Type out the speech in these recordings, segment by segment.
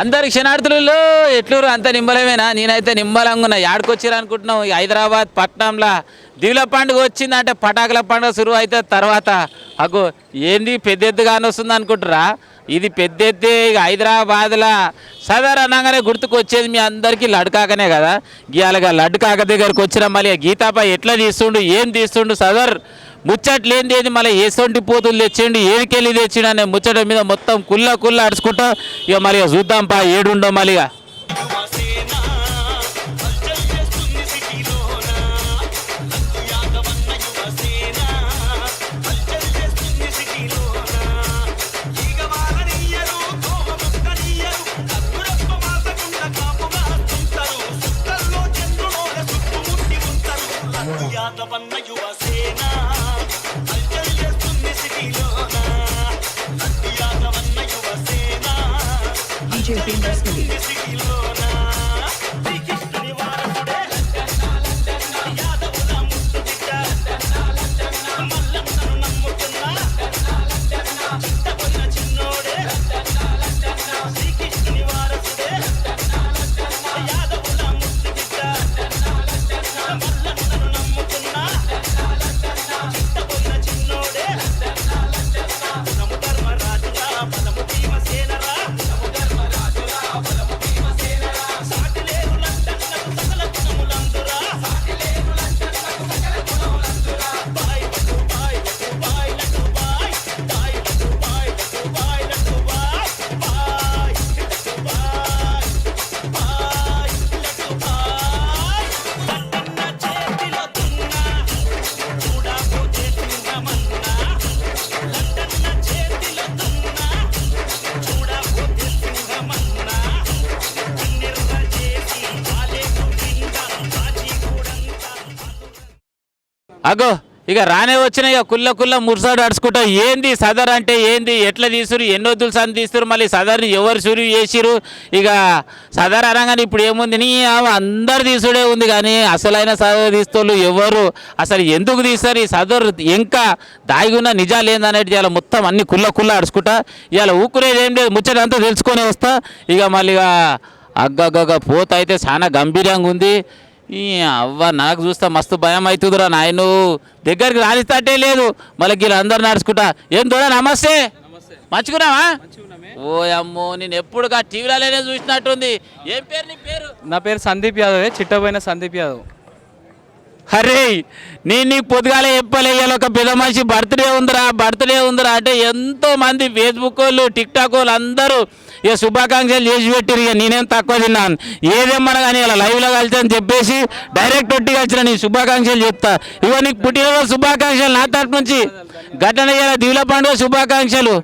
అందరు క్షణార్థులలో ఎట్లూరు అంత నిమ్మలమేనా? నేనైతే నిమ్మలంగా ఉన్నా. యాడికొచ్చిరా అనుకుంటున్నాం? హైదరాబాద్ పట్టణంలో దీవుల పండుగ వచ్చిందంటే పటాకుల పండుగ సురువు అయితే తర్వాత అగో ఏంది పెద్ద ఎత్తుగానే వస్తుంది అనుకుంటారా? ఇది పెద్ద ఎత్తే. ఇక హైదరాబాద్లో సదర్ అనగానే గుర్తుకు వచ్చేది మీ అందరికీ లడ్కాకనే కదా. గీయాలగా లడ్కాక దగ్గరకు వచ్చిన మళ్ళీ గీతాపై ఎట్లా తీస్తుండు, ఏం తీస్తుండు సదర్ ముచ్చట్లేంది, ఏది మళ్ళీ ఏసొంటి పోతులు తెచ్చిండు, ఏడికెళ్ళి తెచ్చిండు అనే ముచ్చట మీద మొత్తం కుల్ల అడుచుకుంటా. ఇక మరి చూద్దాం పా ఏడుండో మళ్ళీగా. DJ Famous Mix. అగో ఇక రానే వచ్చిన ఇక కుల్ల మురుసాడు అడుచుకుంటా. ఏంది సదర్ అంటే ఏంది, ఎట్లా తీసురు, ఎన్నొద్దులు సన్ తీస్తారు, మళ్ళీ సదర్ని ఎవరు సురువు చేసిరు. ఇక సదర్ అనగానే ఇప్పుడు ఏముంది, నీ అందరు తీసుడే ఉంది కానీ అసలైన సదర్ తీస్తోళ్ళు ఎవరు, అసలు ఎందుకు తీస్తారు ఈ సదర్, ఇంకా దాగిన నిజాలు ఏందనేది ఇవాళ మొత్తం అన్ని కుల్ల అడుచుకుంటా. ఇవాళ ఊకునేది ఏం లేదు, ముచ్చటంతా తెలుసుకొని వస్తా. ఇక మళ్ళీ అగ్గగ్గ పోత అయితే చాలా గంభీరంగా ఉంది. ఈ అవ్వ నాకు చూస్తా మస్తు భయం అవుతుందిరా నాయను, దగ్గరికి రానిస్తాటే లేదు. మళ్ళీ వీళ్ళు అందరు నడుచుకుంటా. ఏం తోడా నమస్తే, మంచుకున్నావా? ఓ అమ్మో, నేను ఎప్పుడుగా టీవీలోనే చూసినట్టుంది. ఏం పేరు నీ పేరు? నా పేరు సందీప్ యాదవ్, చిట్టబోయిన సందీప్ యాదవ్. అరే నేను నీకు పొద్దుగాలే చెప్పలేయాలి, ఒక పెద్ద మనిషి బర్త్డే ఉందిరా అంటే ఎంతోమంది ఫేస్బుక్ వాళ్ళు, టిక్ టాక్ వాళ్ళు అందరూ ఇక శుభాకాంక్షలు చేసి పెట్టిరు. ఇక నేనేం తక్కువ తిన్నాను, ఏదేమన్నా కానీ ఇలా లైవ్లో కలిసి అని చెప్పేసి డైరెక్ట్ ఒట్టి కలిసిన నీ శుభాకాంక్షలు చెప్తా. ఇక నీకు పుట్టినరోజు శుభాకాంక్షలు నా తరపు నుంచి. ఘటన ఇలా దీవుల పండుగ శుభాకాంక్షలు.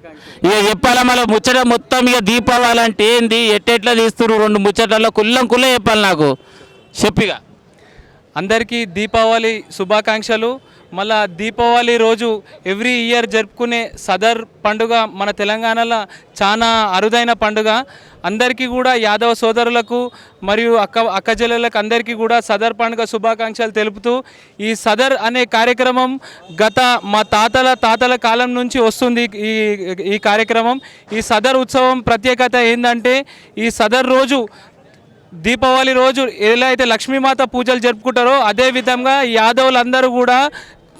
ఇక చెప్పాలా మళ్ళీ ముచ్చట మొత్తం. ఇక దీపావళి అంటే ఏంది, ఎట్టెట్లా తీస్తున్నారు, రెండు ముచ్చటల్లో కుల్ల చెప్పాలి నాకు చెప్పిగా. అందరికీ దీపావళి శుభాకాంక్షలు. మళ్ళా దీపావళి రోజు ఎవ్రీ ఇయర్ జరుపుకునే సదర్ పండుగ మన తెలంగాణలో చాలా అరుదైన పండుగ. అందరికీ కూడా యాదవ సోదరులకు మరియు అక్క చెల్లెలకు అందరికీ కూడా సదర్ పండుగ శుభాకాంక్షలు తెలుపుతూ, ఈ సదర్ అనే కార్యక్రమం గత మా తాతల కాలం నుంచి వస్తుంది. ఈ కార్యక్రమం, ఈ సదర్ ఉత్సవం ప్రత్యేకత ఏంటంటే, ఈ సదర్ రోజు దీపావళి రోజు ఎలా అయితే లక్ష్మీమాత పూజలు జరుపుకుంటారో అదేవిధంగా యాదవులందరూ కూడా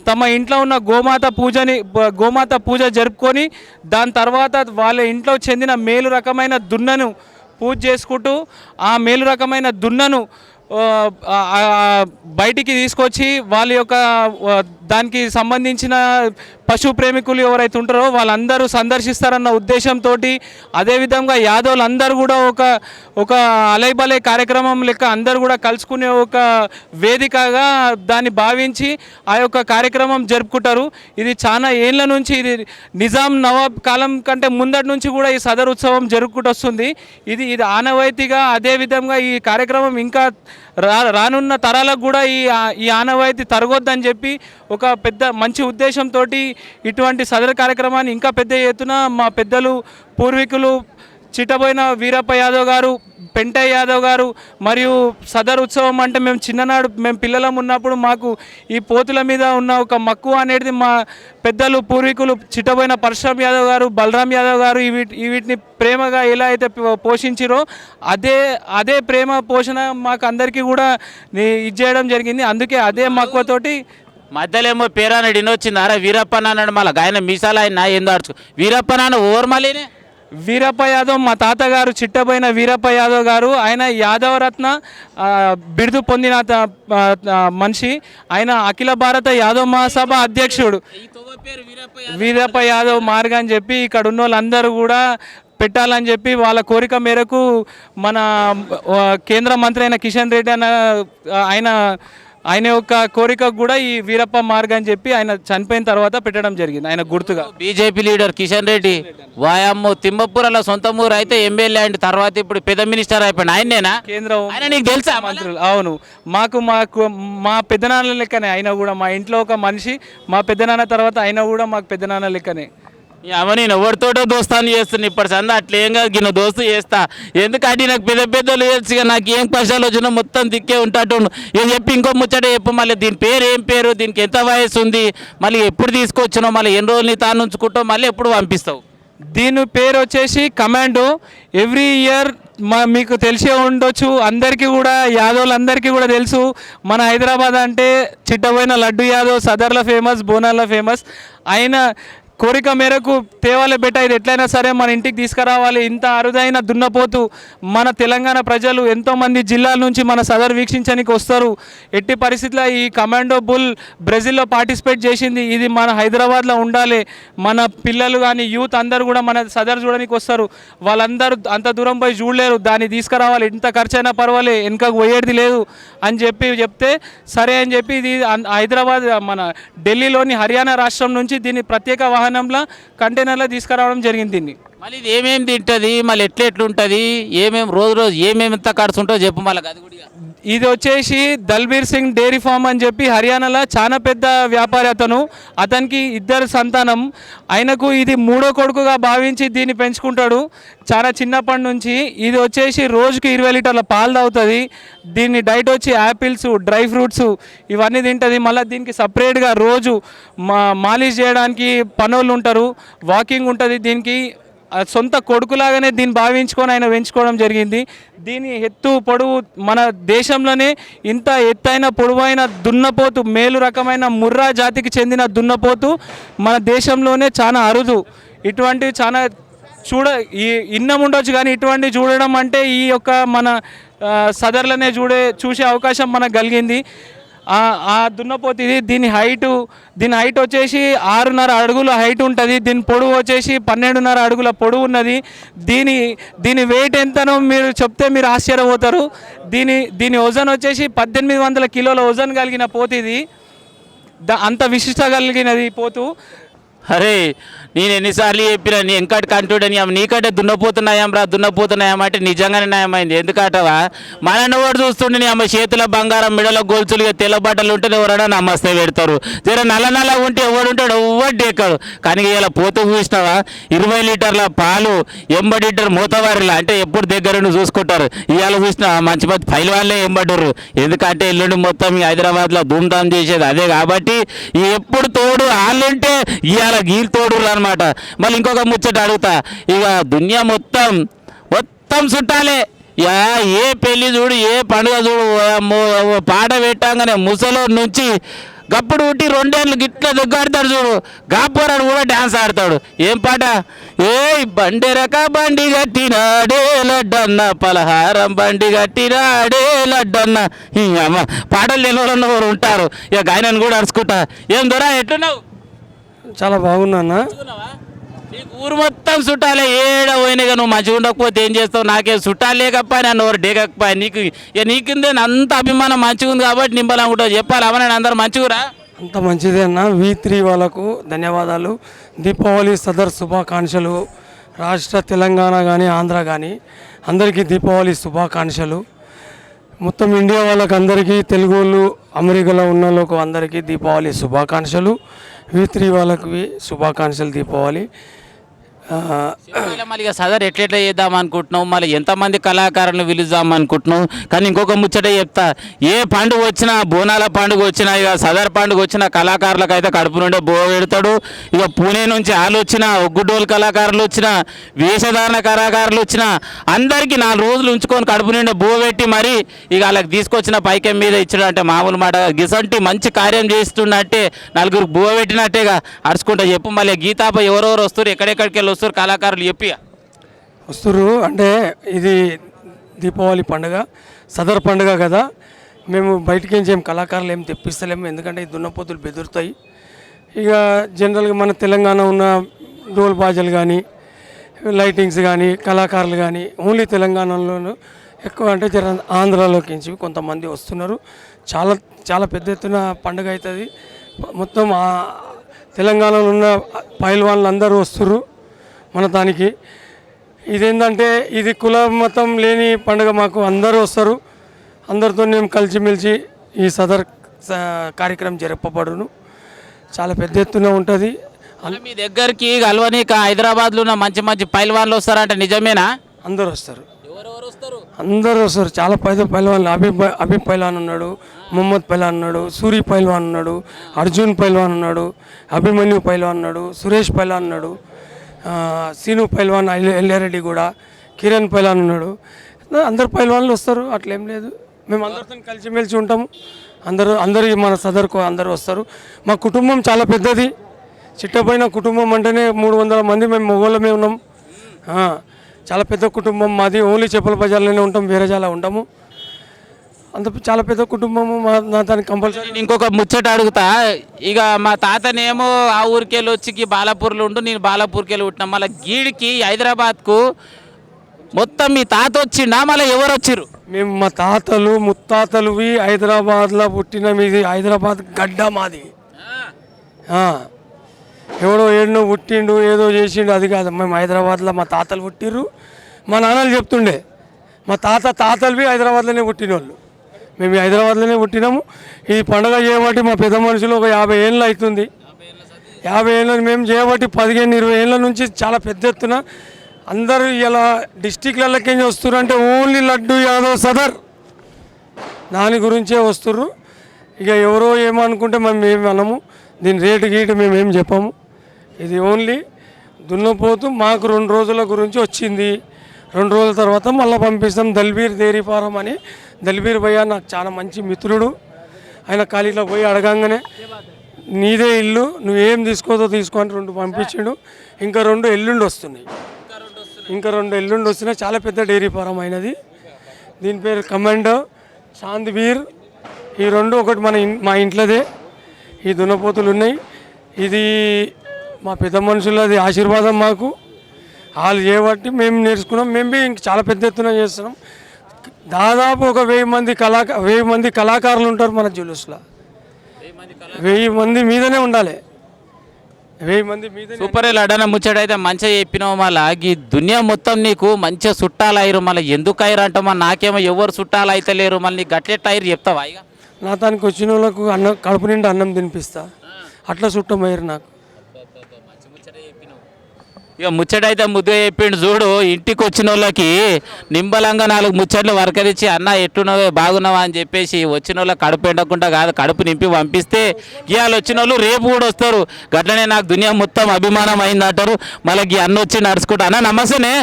తమ ఇంట్లో ఉన్న గోమాత పూజ జరుపుకొని దాని తర్వాత వాళ్ళ ఇంట్లో చెందిన మేలు రకమైన దున్నను పూజ చేసుకుంటూ ఆ మేలు రకమైన దున్నను బయటికి తీసుకొచ్చి వాళ్ళ యొక్క దానికి సంబంధించిన పశు ప్రేమికులు ఎవరైతే ఉంటారో వాళ్ళందరూ సందర్శిస్తారన్న ఉద్దేశంతో, అదేవిధంగా యాదవులు అందరూ కూడా ఒక అలైబలే కార్యక్రమం లెక్క అందరూ కూడా కలుసుకునే ఒక వేదికగా దాన్ని భావించి ఆ యొక్క కార్యక్రమం జరుపుకుంటారు. ఇది చాలా ఏళ్ళ నుంచి, ఇది నిజాం నవాబ్ కాలం కంటే ముందటి నుంచి కూడా ఈ సదర్ ఉత్సవం జరుపుకుంటూ వస్తుంది. ఇది ఆనవాయితీగా, అదేవిధంగా ఈ కార్యక్రమం ఇంకా రానున్న తరాలకు కూడా ఈ ఆనవాయితీ తరగొద్దని చెప్పి ఒక పెద్ద మంచి ఉద్దేశంతో ఇటువంటి సదరు కార్యక్రమాన్ని ఇంకా పెద్ద ఎత్తున మా పెద్దలు పూర్వీకులు చిట్టబోయిన వీరప్ప యాదవ్ గారు, పెంటయ్య యాదవ్ గారు మరియు సదర్ ఉత్సవం అంటే మేము చిన్ననాడు మేము పిల్లలం ఉన్నప్పుడు మాకు ఈ పోతుల మీద ఉన్న ఒక మక్కువ అనేది మా పెద్దలు పూర్వీకులు చిట్టబోయిన పరశురామ్ యాదవ్ గారు, బలరాం యాదవ్ గారు వీటిని ప్రేమగా ఎలా అయితే పోషించిరో అదే ప్రేమ పోషణ మాకు అందరికీ కూడా ఇది చేయడం జరిగింది. అందుకే అదే మక్కువతోటి మధ్యలో ఏమో పేరానాడు ఇన్నొచ్చింది. అరే వీరప్ప అన్నాడు, మళ్ళీ ఆయన మీసాలు ఆయన ఏందో అడుచు వీరప్ప నాన్న ఓవర్ మళ్ళీనే వీరప్ప యాదవ్ మా తాతగారు చిట్టబోయిన వీరప్ప యాదవ్ గారు. ఆయన యాదవరత్న బిరుదు పొందిన మనిషి. ఆయన అఖిల భారత యాదవ్ మహాసభ అధ్యక్షుడు. వీరప్ప యాదవ్ మార్గ అని చెప్పి ఇక్కడ ఉన్న వాళ్ళందరూ కూడా పెట్టాలని చెప్పి వాళ్ళ కోరిక మేరకు మన కేంద్ర మంత్రి అయిన కిషన్ రెడ్డి ఆయన యొక్క కోరిక కూడా ఈ వీరప్ప మార్గ అని చెప్పి ఆయన చనిపోయిన తర్వాత పెట్టడం జరిగింది ఆయన గుర్తుగా. బీజేపీ లీడర్ కిషన్ రెడ్డి వాయమ్మ తిమ్మపూరలో సొంత ఊరు అయితే ఎమ్మెల్యే అండ్ తర్వాత ఇప్పుడు పెద్ద మినిస్టర్ అయిపోయింది ఆయనేనా? కేంద్రం ఆయన నీకు తెలుసా మంత్రులు? అవును, మాకు మా పెద్దనాన్న లెక్కనే ఆయన కూడా. మా ఇంట్లో ఒక మనిషి, మా పెద్దనాన్న తర్వాత ఆయన కూడా మాకు పెద్దనాన్న లెక్కనే. అమ్మ నేను ఎవరితోటో దోస్తాను చేస్తున్నా ఇప్పటి సందా అట్లా ఏం కాదు, గిన్న దోస్తు చేస్తా. ఎందుకంటే నాకు పెద్ద పెద్దలు తెలుసు, నాకు ఏం కష్టాలు వచ్చినా మొత్తం దిక్కే ఉంటాడు. ఏం చెప్పి ఇంకో ముచ్చట చెప్పు, మళ్ళీ దీని పేరు ఏం పేరు, దీనికి ఎంత వయసు ఉంది, మళ్ళీ ఎప్పుడు తీసుకొచ్చినావు, మళ్ళీ ఎన్ని రోజులు నీ తాను ఉంచుకుంటావు, మళ్ళీ ఎప్పుడు పంపిస్తావు? దీని పేరు వచ్చేసి కమాండో. ఎవ్రీ ఇయర్ మీకు తెలిసే ఉండొచ్చు, అందరికీ కూడా యాదవులందరికీ కూడా తెలుసు. మన హైదరాబాద్ అంటే చిట్టబోయిన లడ్డు యాదవ్ సదర్లో ఫేమస్, బోనాల్లో ఫేమస్. ఆయన కోరిక మేరకు తేవాలే బెట్ట, ఇది ఎట్లయినా సరే మన ఇంటికి తీసుకురావాలి. ఇంత అరుదైన దున్నపోతు మన తెలంగాణ ప్రజలు ఎంతోమంది జిల్లాల నుంచి మన సదర్ వీక్షించడానికి వస్తారు. ఎట్టి పరిస్థితుల్లో ఈ కమాండో బుల్ బ్రెజిల్లో పార్టిసిపేట్ చేసింది. ఇది మన హైదరాబాద్లో ఉండాలి. మన పిల్లలు కానీ యూత్ అందరూ కూడా మన సదర్ చూడడానికి వస్తారు. వాళ్ళందరూ అంత దూరం పోయి చూడలేరు, దాన్ని తీసుకురావాలి. ఇంత ఖర్చు అయినా పర్వాలే, వెనుకకు పోయేది లేదు అని చెప్తే సరే అని చెప్పి ఇది హైదరాబాద్ మన ఢిల్లీలోని హర్యానా రాష్ట్రం నుంచి దీన్ని ప్రత్యేక వాహనంలో కంటైనర్లో తీసుకురావడం జరిగింది. దీన్ని మళ్ళీ ఇది ఏమేమి తింటుంది, మళ్ళీ ఎట్లెట్లుంటుంది, ఏమేమి రోజు ఏమేమి ఎంత ఖర్చు ఉంటుందో చెప్పు మళ్ళీ. అది కూడా ఇది వచ్చేసి దల్బీర్ సింగ్ డైరీ ఫామ్ అని చెప్పి హర్యానాలో చాలా పెద్ద వ్యాపారి అతనికి 2 సంతానం. ఆయనకు ఇది 3వ కొడుకుగా భావించి దీన్ని పెంచుకుంటాడు చాలా చిన్నప్పటి నుంచి. ఇది వచ్చేసి రోజుకి 20 లీటర్ల పాలు తాగుతుంది. దీన్ని డైట్ వచ్చి యాపిల్స్, డ్రై ఫ్రూట్స్ ఇవన్నీ తింటుంది. మళ్ళీ దీనికి సపరేట్గా రోజు మాలిష్ చేయడానికి పనోళ్ళు ఉంటారు, వాకింగ్ ఉంటుంది. దీనికి సొంత కొడుకులాగానే దీన్ని భావించుకొని ఆయన పెంచుకోవడం జరిగింది. దీని ఎత్తు పొడవు మన దేశంలోనే ఇంత ఎత్తైన పొడవైన దున్నపోతు, మేలు రకమైన ముర్రా జాతికి చెందిన దున్నపోతు మన దేశంలోనే చాలా అరుదు. ఇటువంటివి చాలా ఇన్నం ఉండొచ్చు, కానీ ఇటువంటివి చూడడం అంటే ఈ యొక్క మన సదర్లోనే చూసే అవకాశం మనకు కలిగింది. ఆ దున్నపోతు ఇది. దీని హైట్ వచ్చేసి 6.5 అడుగుల హైట్ ఉంటుంది. దీని పొడవు వచ్చేసి 12.5 అడుగుల పొడవు ఉన్నది. దీని వెయిట్ ఎంతనో మీరు చెప్తే మీరు ఆశ్చర్యపోతారు. దీని వజన్ వచ్చేసి 1800 కిలోల వజన్ కలిగిన పోతు ఇది. అంత విశిష్ట కలిగినది ఈ పోతు. అరే నేను ఎన్నిసార్లు చెప్పినా నీ ఎంకటి కంటుడని నీకంటే దున్నపోతున్నాయాం రా, దున్నపోతున్నాయాం అంటే నిజంగానే న్యాయమైంది. ఎందుకంటవా మనని కూడా చూస్తుండే నీ అమ్మ చేతుల బంగారం, మెడల గొలుసులుగా తెల్ల బట్టలు ఉంటే ఎవరైనా నమస్తే పెడతారు. జర నల్ల ఉంటే ఎవడుంటాడు, ఎవడు ఎక్కడు. కానీ ఇలా పోతూ చూసినావా 20 లీటర్ల పాలు, 80 లీటర్ మూతవారిలా అంటే ఎప్పుడు దగ్గరుండి చూసుకుంటారు. ఇవాళ చూసినా మంచి పైల వాళ్ళే ఎంబడ్డరు. ఎందుకంటే ఎల్లుండి మొత్తం ఈ హైదరాబాద్లో ధూమ్ధామ్ చేసేది అదే. కాబట్టి ఎప్పుడు తోడు వాళ్ళుంటే ఇవాళ గీరు తోడు అనమాట. మళ్ళీ ఇంకొక ముచ్చట అడుగుతా, ఇక దునియా మొత్తం చుట్టాలే. ఏ పెళ్లి చూడు, ఏ పండుగ చూడు, పాట పెట్టంగానే ముసలో నుంచి గప్పుడు ఉట్టి 2 ఏళ్ళు గిట్లా దగ్గాడతాడు చూడు, గాపోరాడు కూడా డ్యాన్స్ ఆడతాడు. ఏం పాట? ఏ బండెరక బండి గట్టినాడే లడ్డన్న, పలహారం బండి గట్టినాడే లడ్డన్న. అమ్మ పాటలు తెలియని వారు ఉంటారు. ఇక గాయనని కూడా అరుచుకుంటా. ఏం దొరా ఎట్లున్నావు? చాలా బాగున్నా అన్న. నీకు ఊరు మొత్తం చుట్టాలే, ఏడ పోయినాగా నువ్వు మంచిగా ఉండకపోతే ఏం చేస్తావు? నాకే చుట్టాలు లేకపోయా, నన్ను ఎవరు డేకపోయా. నీకుందే అంత అభిమానం మంచిగా ఉంది కాబట్టి నింపాలనుకుంటావు. చెప్పాలి అవన్నీ అందరూ మంచిగురా? అంత మంచిదే అన్న. V3 వాళ్ళకు ధన్యవాదాలు. దీపావళి సదర్ శుభాకాంక్షలు. రాష్ట్ర తెలంగాణ కానీ ఆంధ్ర కానీ అందరికీ దీపావళి శుభాకాంక్షలు. మొత్తం ఇండియా వాళ్ళకి అందరికీ, తెలుగు వాళ్ళు, అమెరికాలో ఉన్న వాళ్ళకు అందరికీ దీపావళి శుభాకాంక్షలు. V3 వాళ్ళకి శుభాకాంక్షలు దీపావళి. మళ్ళీ ఇక సదర్ ఎట్లెట్లా చేద్దాం అనుకుంటున్నావు, మళ్ళీ ఎంతమంది కళాకారులను పిలుద్దాం అనుకుంటున్నావు. కానీ ఇంకొక ముచ్చట చెప్తా, ఏ పండుగ వచ్చినా, బోనాల పండుగ వచ్చినా, ఇక సదర్ పండుగ వచ్చినా కళాకారులకు అయితే కడుపు నుండే బో పెడతాడు. ఇక పూణే నుంచి వాళ్ళు వచ్చినా, ఒగ్గుడోలు కళాకారులు వచ్చినా, వేషధారణ కళాకారులు వచ్చినా, అందరికీ 4 రోజులు ఉంచుకొని కడుపు నిండా బో పెట్టి మరి ఇక వాళ్ళకి తీసుకొచ్చిన పైకం మీద ఇచ్చడం అంటే మామూలు మాట. గిసంటి మంచి కార్యం చేస్తున్నట్టే, నలుగురు బో పెట్టినట్టేగా అరుచుకుంటా చెప్పు. మళ్ళీ గీతాప ఎవరెవరు వస్తారు, ఎక్కడెక్కడికి వెళ్ళి వస్తారు కళాకారులు చెప్పి. వస్తురు అంటే ఇది దీపావళి పండుగ, సదర్ పండుగ కదా. మేము బయటికి ఏం కళాకారులు ఏం తెప్పిస్తలేము, ఎందుకంటే ఈ దున్నపోతులు బెదురుతాయి. ఇక జనరల్గా మన తెలంగాణ ఉన్న డోల్ బాజలు కానీ, లైటింగ్స్ కానీ, కళాకారులు కానీ ఓన్లీ తెలంగాణలోనూ ఎక్కువ, అంటే ఆంధ్రాలోకి కొంతమంది వస్తున్నారు. చాలా చాలా పెద్ద ఎత్తున పండుగ అవుతుంది. మొత్తం తెలంగాణలో ఉన్న పైల్వాన్లు అందరూ వస్తుర్రు మన దానికి. ఇదేంటంటే ఇది కుల మతం లేని పండుగ, మాకు అందరూ వస్తారు. అందరితో మేము కలిసిమెలిసి ఈ సదర్ కార్యక్రమం జరపబడును. చాలా పెద్ద ఎత్తున ఉంటుంది. మీ దగ్గరికి కలవనీక హైదరాబాద్లో ఉన్న మంచి మంచి పైల్వాన్లు వస్తారంటే నిజమేనా? అందరూ వస్తారు, ఎవరెవరు వస్తారు? అందరూ వస్తారు. చాలా పెద్ద పైల్వాన్లు, అబీబ్ పైల్వాన్ ఉన్నాడు, మొహమ్మద్ పైల్వాన్ ఉన్నాడు, సూరి పైల్వాన్ ఉన్నాడు, అర్జున్ పైల్వాన్ ఉన్నాడు, అభిమన్యు పైల్వాన్ ఉన్నాడు, సురేష్ పైల్వాన్ ఉన్నాడు, సీను పైల్వాన్, ఎల్లారెడ్డి కూడా, కిరణ్ పైల్వాన్ ఉన్నాడు. అందరు పైల్వాన్లు వస్తారు, అట్లేం లేదు. మేము అందరితో కలిసిమెలిసి ఉంటాము. అందరూ మన సదర్కు అందరూ వస్తారు. మా కుటుంబం చాలా పెద్దది. చిట్టపైన కుటుంబం అంటేనే 300 మంది మేము మొగోళ్ళమే ఉన్నాం. చాలా పెద్ద కుటుంబం మాది. ఓన్లీ చెప్పుల బజార్లోనే ఉంటాం, వేరే చాలా ఉంటాము. అంత చాలా పెద్ద కుటుంబము నా దానికి కంపల్సరీ. ఇంకొక ముచ్చట అడుగుతా, ఇక మా తాతనేమో ఆ ఊరికెళ్ళి వచ్చి బాలాపూర్లో ఉండు, నేను బాలాపూర్కి వెళ్ళి ఉంటున్నా. మళ్ళీ గీడికి హైదరాబాద్కు మొత్తం మీ తాత వచ్చిండా, మళ్ళీ ఎవరు వచ్చిర్రు? మేము మా తాతలు ముత్తాతలువి హైదరాబాద్లో పుట్టిన, మీది హైదరాబాద్ గడ్డ మాది. ఎవడో ఏడనో పుట్టిండు, ఏదో చేసిండు, అది కాదు. మేము హైదరాబాద్లో మా తాతలు పుట్టిర్రు. మా నాన్నలు చెప్తుండే, మా తాతలువి హైదరాబాద్లోనే పుట్టిన వాళ్ళు. మేము హైదరాబాద్లోనే పుట్టినాము. ఈ పండుగ చేయబట్టి మా పెద్ద మనుషులు ఒక 50 ఏళ్ళు అవుతుంది. 50 ఏళ్ళ మేము చేయబట్టి 15-20 ఏళ్ళ నుంచి చాలా పెద్ద ఎత్తున అందరూ ఇలా డిస్టిక్లకి ఏం వస్తున్నారు అంటే ఓన్లీ లడ్డు యాదవ్ సదర్ దాని గురించే వస్తుర్రు. ఇక ఎవరో ఏమనుకుంటే మేము ఏమి అనము, దీని రేటు గీటు మేము ఏం చెప్పాము. ఇది ఓన్లీ దున్నపోతు మాకు 2 రోజుల గురించి వచ్చింది. 2 రోజుల తర్వాత మళ్ళీ పంపిస్తాం. దల్బీర్ డైరీ ఫారం అని, దల్బీర్ భయ్య నాకు చాలా మంచి మిత్రుడు. ఆయన ఖాళీలో పోయి అడగంగానే నీదే ఇల్లు, నువ్వేం తీసుకోదో తీసుకో అని 2 పంపించాడు. ఇంకా 2 ఎల్లుండి వస్తున్నాయి. ఇంకా 2 ఎల్లుండి వస్తున్నాయి. చాలా పెద్ద డైరీ ఫారం అయినది. దీని పేరు కమాండో చాంద్బీర్. ఈ 2 ఒకటి మా ఇంట్లోదే. ఈ దున్నపోతులు ఉన్నాయి. ఇది మా పెద్ద మనుషులది ఆశీర్వాదం మాకు. వాళ్ళు చేయబట్టి మేము నేర్చుకున్నాం. మేము ఇంక చాలా పెద్ద ఎత్తున చేస్తున్నాం. దాదాపు ఒక 1000 మంది కళాకారులు ఉంటారు మన జులూస్లో. 1000 మంది మీదనే ఉండాలి. 1000 మంది మీద. సూపర్ లడన ముచ్చటైతే మంచిగా చెప్పినావు. మళ్ళీ ఈ దునియా మొత్తం నీకు మంచిగా చుట్టాలు అయ్యారు. మళ్ళీ ఎందుకు అయ్యారు అంటే మళ్ళీ నాకేమో ఎవరు చుట్టాలు అయితే లేరు. మళ్ళీ నీకు గట్లెట్ అయ్యారు చెప్తావా? ఇక నా దానికి వచ్చిన వాళ్ళకు కడుపు నిండా అన్నం తినిపిస్తా, అట్లా చుట్టం అయ్యారు నాకు. ఇక ముచ్చటైతే ముద్దుగా చెప్పిండు చూడు. ఇంటికి వచ్చిన వాళ్ళకి నింబలంగా 4 ముచ్చట్లు వరకరించి, అన్న ఎట్టున్నావే బాగున్నావా అని చెప్పేసి వచ్చిన వాళ్ళకి కడుపు ఎండకుండా కాదు, కడుపు నింపి పంపిస్తే ఇవాళ వచ్చిన వాళ్ళు రేపు కూడా వస్తారు. గట్లనే నాకు దునియా మొత్తం అభిమానం అయిందంటారు. మళ్ళీ ఈ అన్న వచ్చి నడుచుకుంటా. అన్న నమస్తేనే,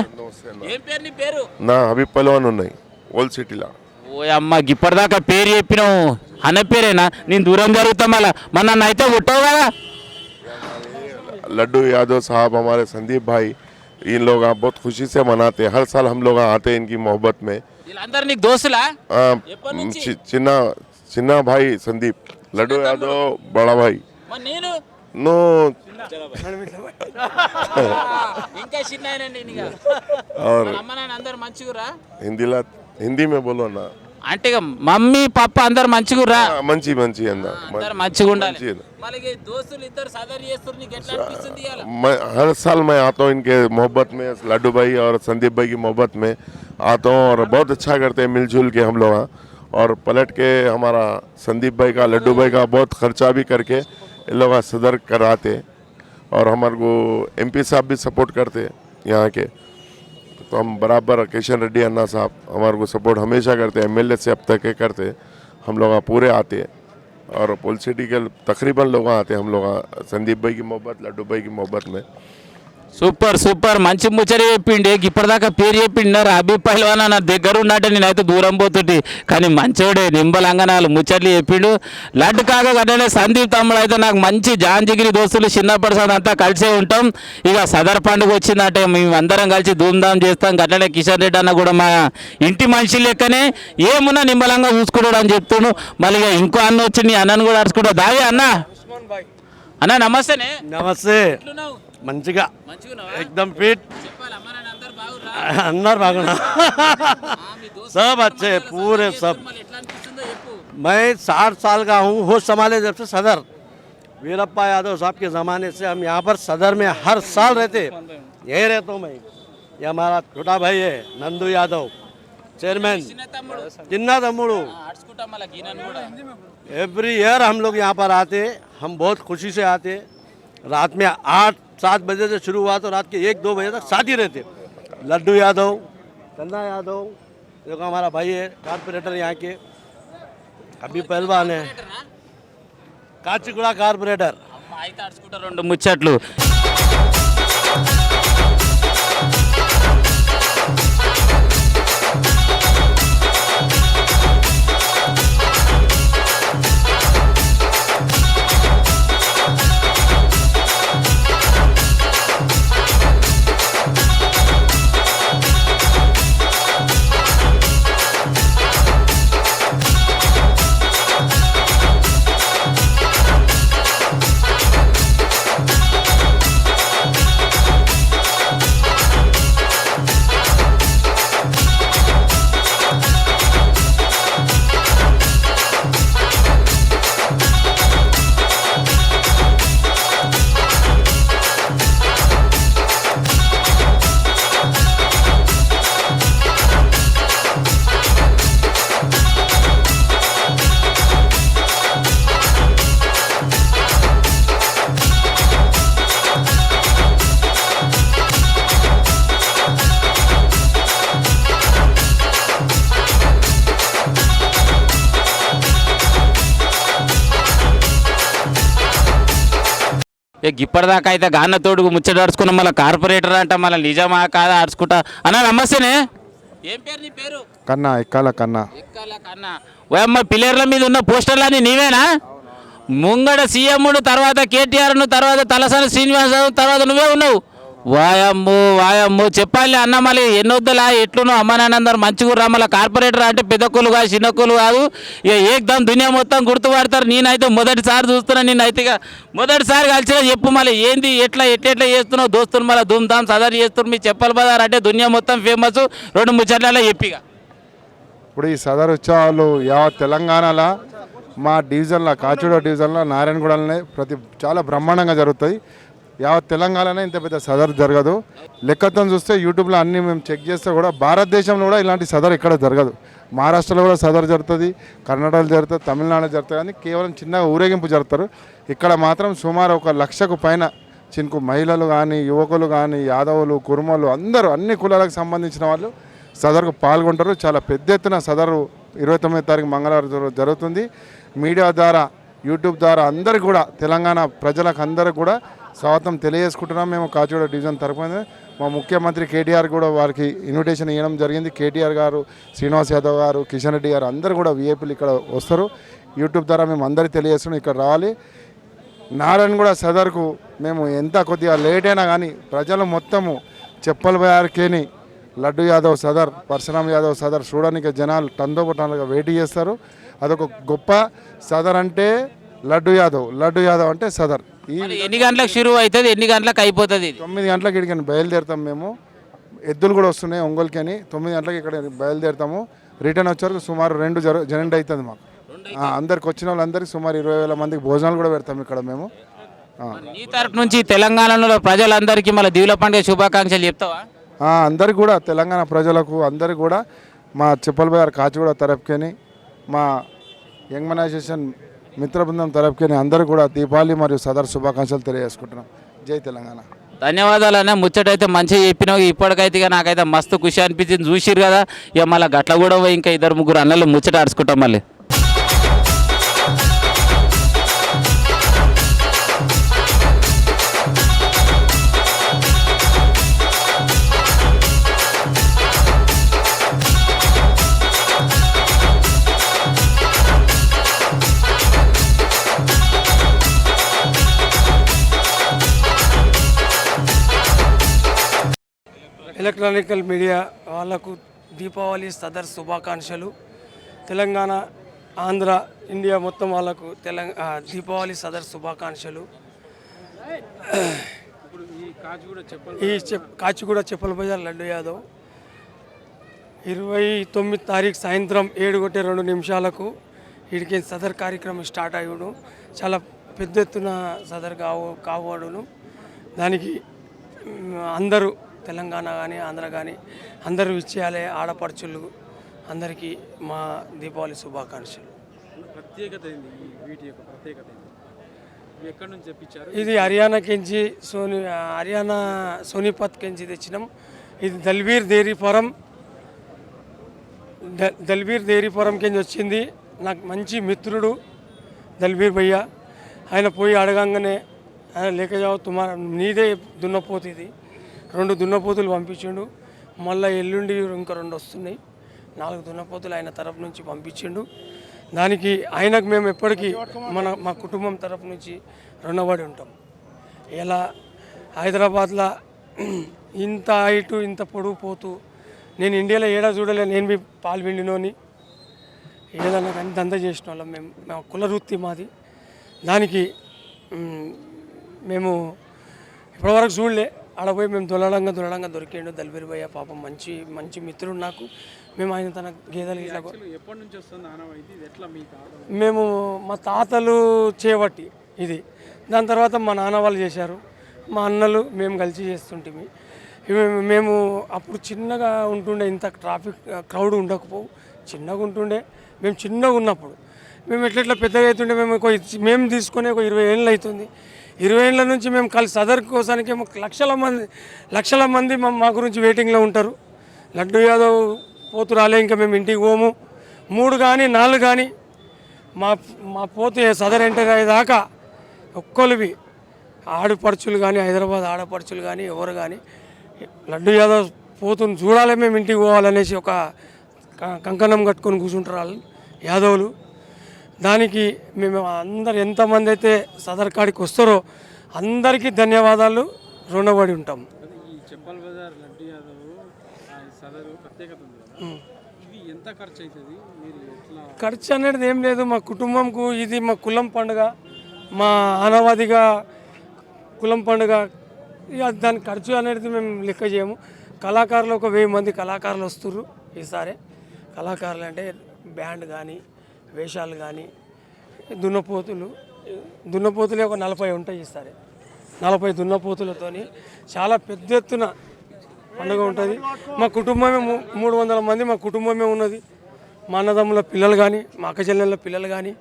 ఏం పేరు నీ పేరు? నా అబీబ్ పైల్వాన్ ఉన్నాయి ఓల్డ్ సిటీలో. ఓ అమ్మ ఇప్పటిదాకా పేరు చెప్పినావు, అన్న పేరేనా? నేను దూరం జరుగుతా. మళ్ళీ నన్ను అయితే కొట్టావు కదా. लड्डू यादव साहब हमारे संदीप भाई, इन लोग बहुत खुशी से मनाते हैं. हर साल हम लोग आते हैं इनकी मोहब्बत में. వీళ్ళందరూ నీకు దోస్తులా? चिन्ना भाई संदीप, लड्डू यादव बड़ा भाई. మరి నేను नो ఇంకా చిన్నాయనండి. और అమ్మ నాన్న అందరు మంచిగురా? हिंदी में बोलो ना. అంటే ఇక మమ్మీ పప్ప అందరు మంచిగురా? మంచి అందరు మంచిగా ఉండాలి. మంచి. మళ్ళీ ఈ దోస్తులు ఇద్దరు సదర్ చేస్తారు, నీకు ఎట్లా అనిపిస్తుంది ఇవాళ? हर साल मैं आता हूँ इनके मोहब्बत में, लड्डू भाई और संदीप भाई की मोहब्बत में आता हूँ और बहुत अच्छा करते हैं मिलजुल के हम लोग. और पलट के हमारा संदीप भाई का, लड्डू भाई का बहुत खर्चा भी करके इन लोग सदर कराते और हमारे को एमपी साहब भी सपोर्ट करते हैं यहाँ के, तो हम बराबर किशन रेड्डी अन्ना साहब हमारे को सपोर्ट हमेशा करते हैं, एमएलए से अब तक के करते, हम लोग पूरे आते हैं और पॉलिसिटी के तकरीबन लोग आते हैं हम लोग, संदीप भाई की मोहब्बत, लड्डू भाई की मोहब्बत में। సూపర్ సూపర్ మంచి ముచ్చట చెప్పిండి. ఇప్పటిదాకా పేరు చెప్పిండినారు అభి పహల్వాన్ నా దగ్గర ఉన్నట్టే నేనైతే దూరం పోతుంటే, కానీ మంచోడే నింబలంగా నాలుగు ముచ్చట్లు చెప్పిండు. లడ్డు కాక అట్లనే సందీప్ తమ్ముడు అయితే నాకు మంచి జాంజిగిరి దోస్తులు చిన్నప్పటి సార్ అంతా కలిసే ఉంటాం. ఇక సదర్ పండుగ వచ్చిందంటే మేము అందరం కలిసి ధూమ్ధామ్ చేస్తాం. అట్లనే కిషన్ రెడ్డి అన్న కూడా మా ఇంటి మనిషి లెక్కనే ఏమున్నా నిమ్మలంగా చూసుకుంటాడు అని చెప్తున్నాడు. మళ్ళీ ఇక ఇంకో అన్న వచ్చి నీ అన్నను కూడా అరుచుకుంటావు. దావి అన్న అన్న నమస్తేనే. నమస్తే. మంచిగా एकदम फिट अंदर भागना सब अच्छे पूरे सब। मैं 60 साल का हूँ, होश संभाले जब से सदर वीरप्पा यादव साहब के ज़माने से हम यहाँ पर सदर में हर साल रहते, यही रहता हूँ मैं। ये हमारा छोटा भाई है नंदू यादव, चेयरमैन जिन्ना तम्मुड़ू। एवरी ईयर हम लोग यहाँ पर आते, हम बहुत खुशी से आते। रात में 8-7 बजे से शुरू हुआ तो रात के 1-2 बजे तक साथ ही रहते। लड्डू यादव, कन्ना यादव जो हमारा भाई है, कारपोरेटर यहाँ के, अभी पहलवान है, काचीगुड़ा कारपोरेटर। రెండు ముచ్చట్లు. ఇప్పటిదాకా అయితే గాన్న తోడుకు ముచ్చట అడుచుకున్నాం. మళ్ళీ కార్పొరేటర్ అంట, మళ్ళీ నిజమా కాదా అడుచుకుంటా. అన్న నమస్తేనే. ఏం పేరు నీ పేరు? కన్నా ఎక్కాల కన్నా. ఎక్కాల కన్నా. ఓయమ్మ పిల్లర్ల మీద ఉన్న పోస్టర్లన్నీ నీవేనా? ముంగడ సీఎంను, తర్వాత కేటీఆర్ను, తర్వాత తలసాని శ్రీనివాసరావు, తర్వాత నువ్వే ఉన్నావు. వాయమ్ము చెప్పాలి అన్న. మళ్ళీ ఎన్నొద్దులా ఎట్లునో అమ్మ నాన్నందరూ మంచిగా మళ్ళీ కార్పొరేటర్ అంటే పెద్దకులు కాదు చిన్నకులు కాదు, ఇక ఏకదమ్ దునియా మొత్తం గుర్తుపడతారు. నేనైతే మొదటిసారి చూస్తున్నా, నేనైతే ఇక మొదటిసారి కలిసినా చెప్పు మళ్ళీ ఏంది ఎట్లా చేస్తున్నావు దోస్తులు, మళ్ళీ ధూమ్ధామ్ సదరు చేస్తున్నారు. మీ చెప్పల బజార్ అంటే దునియా మొత్తం ఫేమస్. రెండు ముచ్చట్లలో చెప్పిగా ఇప్పుడు ఈ సదర్ ఉత్సవాలు యావత్ తెలంగాణలో మా డివిజన్లో, కాచూడ డివిజన్లో, నారాయణగూడలోనే చాలా బ్రహ్మాండంగా జరుగుతాయి. యావత్ తెలంగాణలో ఇంత పెద్ద సదర్ జరగదు. లెక్కతో చూస్తే యూట్యూబ్లో అన్నీ మేము చెక్ చేస్తే కూడా భారతదేశంలో కూడా ఇలాంటి సదర్ ఇక్కడ జరగదు. మహారాష్ట్రలో కూడా సదర్ జరుగుతుంది, కర్ణాటకలో జరుగుతుంది, తమిళనాడులో జరుగుతుంది, కానీ కేవలం చిన్నగా ఊరేగింపు జరుపుతారు. ఇక్కడ మాత్రం సుమారు 1 లక్షకు పైన చినుకు మహిళలు కానీ, యువకులు కానీ, యాదవులు, కుర్మలు అందరూ అన్ని కులాలకు సంబంధించిన వాళ్ళు సదర్కు పాల్గొంటారు. చాలా పెద్ద ఎత్తున సదరు 29వ తారీఖు మంగళవారం జరుగుతుంది. మీడియా ద్వారా, యూట్యూబ్ ద్వారా అందరికీ కూడా, తెలంగాణ ప్రజలకు అందరికీ కూడా స్వాగతం తెలియజేసుకుంటున్నాం. మేము కాచూడ డివిజన్ తరఫున మా ముఖ్యమంత్రి కేటీఆర్ కూడా వారికి ఇన్విటేషన్ ఇవ్వడం జరిగింది. కేటీఆర్ గారు, శ్రీనివాస్ యాదవ్ గారు, కిషన్ రెడ్డి గారు అందరూ కూడా వీఐపీలు ఇక్కడ వస్తారు. యూట్యూబ్ ద్వారా మేము అందరికీ తెలియజేస్తున్నాం ఇక్కడ రావాలి. నారాయణగూడ సదర్కు మేము ఎంత కొద్దిగా లేట్ అయినా కానీ ప్రజలు మొత్తము చెప్పల బయార్కేని లడ్డు యాదవ్ సదర్, పరశురామ్ యాదవ్ సదర్ చూడడానికి జనాలు టందోపటాలుగా వెయిట్ చేస్తారు. అదొక గొప్ప సదర్ అంటే లడ్డు యాదవ్ అంటే సదర్. ఎన్ని గంటలకు షురు అవుతుంది, ఎన్ని గంటలకు అయిపోతుంది? 9 గంటలకు ఇక్కడికి బయలుదేరుతాం మేము. ఎద్దులు కూడా వస్తున్నాయి ఒంగోలుకి అని. 9 గంటలకు ఇక్కడ బయలుదేరుతాము. రిటర్న్ వచ్చేవరకు సుమారు 2 జనెంట్ అవుతుంది మాకు. అందరికి వచ్చిన వాళ్ళందరికీ సుమారు 20,000 మందికి భోజనాలు కూడా పెడతాం ఇక్కడ మేము. ఈ తరఫు నుంచి తెలంగాణలో ప్రజలందరికీ మళ్ళీ దీవుల పండుగ శుభాకాంక్షలు చెప్తావా? అందరికి కూడా, తెలంగాణ ప్రజలకు అందరికి కూడా మా చెప్పల బజార్ కాచిగూడ తరపుకేని, మా యంగ్ మన్ అసోసియేషన్ మిత్ర బృందం తరపుకేని అందరూ కూడా దీపావళి మరియు సదర్ శుభాకాంక్షలు తెలియజేసుకుంటున్నాం. జై తెలంగాణ. ధన్యవాదాలు అన్న, ముచ్చటైతే మంచిగా చెప్పినావు. ఇప్పటికైతే ఇక నాకైతే మస్తు ఖుషి అనిపించింది, చూసిరు కదా. ఇక మళ్ళీ గట్ల కూడా పోయి ఇంకా 2-3 అన్నలు ముచ్చట ఆడుచుకుంటాం మళ్ళీ. ఎలక్ట్రానికల్ మీడియా వాళ్ళకు దీపావళి సదర్ శుభాకాంక్షలు. తెలంగాణ, ఆంధ్ర, ఇండియా మొత్తం వాళ్ళకు దీపావళి సదర్ శుభాకాంక్షలు. కాచిగూడ చెప్పల బజార్ లడ్డు యాదవ్ 29 తారీఖు సాయంత్రం 7:02 వీడికి సదర్ కార్యక్రమం స్టార్ట్ అయ్యాడు. చాలా పెద్ద ఎత్తున సదర్ కావాడును. దానికి అందరూ తెలంగాణ కానీ ఆంధ్ర కానీ అందరూ ఇచ్చేయాలి. ఆడపడుచులు అందరికీ మా దీపావళి శుభాకాంక్షలు. ఇది హర్యానా సోనిపత్ కెంచి తెచ్చినాం. ఇది దల్వీర్ డైరీ ఫారం కింద వచ్చింది. నాకు మంచి మిత్రుడు దల్వీర్ భయ్య. ఆయన పోయి అడగంగానే ఆయన లేక జావు నీదే దున్నపోతు, ఇది 2 దున్నపోతులు పంపించిండు. మళ్ళీ ఎల్లుండి ఇంకా 2 వస్తున్నాయి. 4 దున్నపోతులు ఆయన తరపు నుంచి పంపించిండు. దానికి ఆయనకు మేము ఎప్పటికీ మా కుటుంబం తరపు నుంచి రుణపడి ఉంటాం. ఇలా హైదరాబాద్లో ఇంత హైటు ఇంత పొడుగు పోతూ నేను ఇండియాలో ఏడా చూడలే. నేను మీ పాలు పిండినోని ఏదన్నా కానీ దందా చేసిన వాళ్ళం మేము కుల వృత్తి మాది. దానికి మేము ఇప్పటివరకు చూడలే. ఆడపోయి మేము దొరడంగా దొరికిండు దల్బీర్ భయ్య. పాపం మంచి మిత్రుడు నాకు. మేము ఆయన తన గేదెలు ఇట్లా ఎప్పటి నుంచి వస్తుంది ఆనవాయితీ? ఎట్లా మీ మేము మా తాతలు చేపట్టి ఇది. దాని తర్వాత మా నాన్న వాళ్ళు చేశారు, మా అన్నలు మేము కలిసి చేస్తుంటిమి. మేము అప్పుడు చిన్నగా ఉంటుండే, ఇంత ట్రాఫిక్ క్రౌడ్ ఉండకపోవు, చిన్నగా ఉంటుండే. మేము చిన్నగా ఉన్నప్పుడు మేము ఎట్లా పెద్దగా అవుతుండే. మేము తీసుకునే ఒక 20 ఏళ్ళు అవుతుంది. 20 ఏళ్ళ నుంచి మేము కలిసి సదర్ కోసానికి లక్షల మంది మా గురించి వెయిటింగ్లో ఉంటారు. లడ్డు యాదవ్ పోతు రాలే, ఇంకా మేము ఇంటికి పోము. 3 కానీ 4 కానీ మా పోతు సదర్ ఎంటర్ అయ్యేదాకా ఒక్కరివి ఆడపడుచులు కానీ, హైదరాబాద్ ఆడపడుచులు కానీ, ఎవరు కానీ లడ్డు యాదవ్ పోతుని చూడాలి, మేము ఇంటికి పోవాలనేసి ఒక కంకణం కట్టుకొని కూర్చుంటారు వాళ్ళు యాదవులు. దానికి మేము అందరు ఎంతమంది అయితే సదర్ కాడికి వస్తారో అందరికీ ధన్యవాదాలు, రుణపడి ఉంటాం. ఈ చెప్పల్ బజార్ లడ్డు యాదవ్ సదరు ప్రత్యేకత ఉంది కదా, ఇది ఎంత ఖర్చు అవుతుంది? మీరు ఎట్లా? ఖర్చు అనేది ఏం లేదు. మా కుటుంబంకు ఇది మా కులం పండుగ, మా ఆనవాదిగా కులం పండుగ. ఇక దాని ఖర్చు అనేది మేము లెక్క చేయము. కళాకారులు ఒక 1000 మంది కళాకారులు వస్తుర్రు ఈసారి. కళాకారులు అంటే బ్యాండ్ కానీ, వేషాలు కానీ, దున్నపోతులే ఒక 40 ఉంటాయి ఈసారి. 40 దున్నపోతులతోని చాలా పెద్ద ఎత్తున పండుగ ఉంటుంది. మా కుటుంబమే 300 మంది మా కుటుంబమే ఉన్నది. మా అన్నదమ్ముల పిల్లలు కానీ, మా అక్క చెల్లెళ్ళ పిల్లలు కానీ,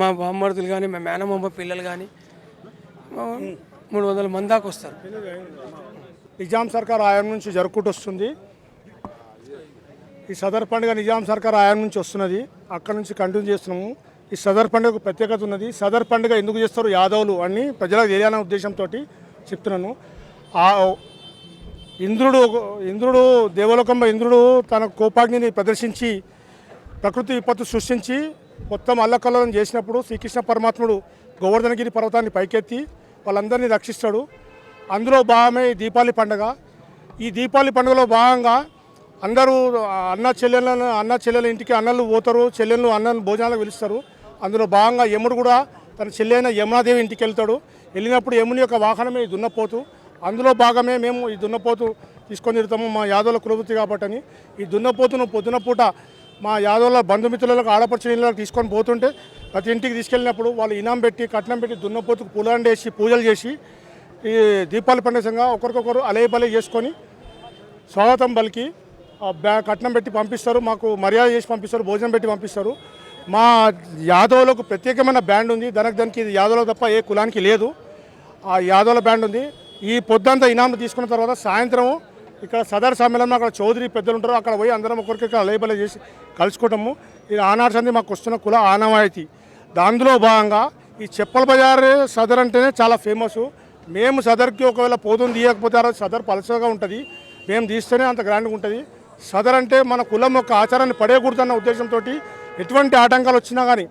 మా బామ్మర్దులు కానీ, మా మేనమామ పిల్లలు కానీ 300 మంది దాకా వస్తారు. నిజాం సర్కార్ ఆయం నుంచి జరుపుకుంటూ వస్తుంది. ఈ సదర్ పండుగ నిజాం సర్కార్ ఆయం నుంచి వస్తున్నది, అక్కడ నుంచి కంటిన్యూ చేస్తున్నాము. ఈ సదర్ పండుగకు ప్రత్యేకత ఉన్నది. సదర్ పండుగ ఎందుకు చేస్తారు యాదవులు అని ప్రజలకు తెలియాలనే ఉద్దేశంతో చెప్తున్నాను. ఇంద్రుడు దేవలోకంలో ఇంద్రుడు తన కోపాగ్నిని ప్రదర్శించి ప్రకృతి విపత్తు సృష్టించి మొత్తం అల్లకల్లం చేసినప్పుడు శ్రీకృష్ణ పరమాత్ముడు గోవర్ధనగిరి పర్వతాన్ని పైకెత్తి వాళ్ళందరినీ రక్షిస్తాడు. అందులో భాగమే ఈ దీపావళి పండుగ. ఈ దీపావళి పండుగలో భాగంగా అందరూ అన్న చెల్లెల ఇంటికి అన్నలు పోతారు, చెల్లెళ్ళు అన్నను భోజనాలకు పిలుస్తారు. అందులో భాగంగా యముడు కూడా తన చెల్లి అయిన యమునాదేవి ఇంటికి వెళ్తాడు. వెళ్ళినప్పుడు యముని యొక్క వాహనమే ఈ దున్నపోతు. అందులో భాగమే మేము ఈ దున్నపోతు తీసుకొని తిరుగుతాము, మా యాదవుల కులవృత్తి కాబట్టి. ఈ దున్నపోతును పొద్దున పూట మా యాదవుల బంధుమిత్రులకు ఆడపడుచు నీళ్ళకి తీసుకొని పోతుంటే ప్రతి ఇంటికి తీసుకెళ్ళినప్పుడు వాళ్ళు ఇనాం పెట్టి కట్నం పెట్టి దున్నపోతుకు పూలండేసి పూజలు చేసి ఈ దీపావళి పండుగ ఒకరికొకరు అలయబలే చేసుకొని స్వాగతం పలికి కట్నం పెట్టి పంపిస్తారు, మాకు మర్యాద చేసి పంపిస్తారు, భోజనం పెట్టి పంపిస్తారు. మా యాదవులకు ప్రత్యేకమైన బ్యాండ్ ఉంది. దానికి ఇది యాదవులకు తప్ప ఏ కులానికి లేదు. ఆ యాదవుల బ్యాండ్ ఉంది. ఈ పొద్దంతా ఇనాంలు తీసుకున్న తర్వాత సాయంత్రం ఇక్కడ సదర్ సమ్మేళనం అక్కడ చౌదరి పెద్దలు ఉంటారు, అక్కడ పోయి అందరం ఒకరికి లేబల్ చేసి కలుసుకుంటాము. ఇది ఆనాటి సంది మాకు వస్తున్న కుల ఆనవాయితీ. దానిలో భాగంగా ఈ చెప్పల బజార్ సదర్ అంటేనే చాలా ఫేమస్. మేము సదర్కి ఒకవేళ పోతుని తీయకపోతే ఆ రోజు సదర్ పలసగా ఉంటుంది, మేము తీస్తేనే అంత గ్రాండ్గా ఉంటుంది. సదర్ అంటే మన కులం యొక్క ఆచారాన్ని పడేయకూడదన్న ఉద్దేశంతో ఎటువంటి ఆటంకాలు వచ్చినా కానీ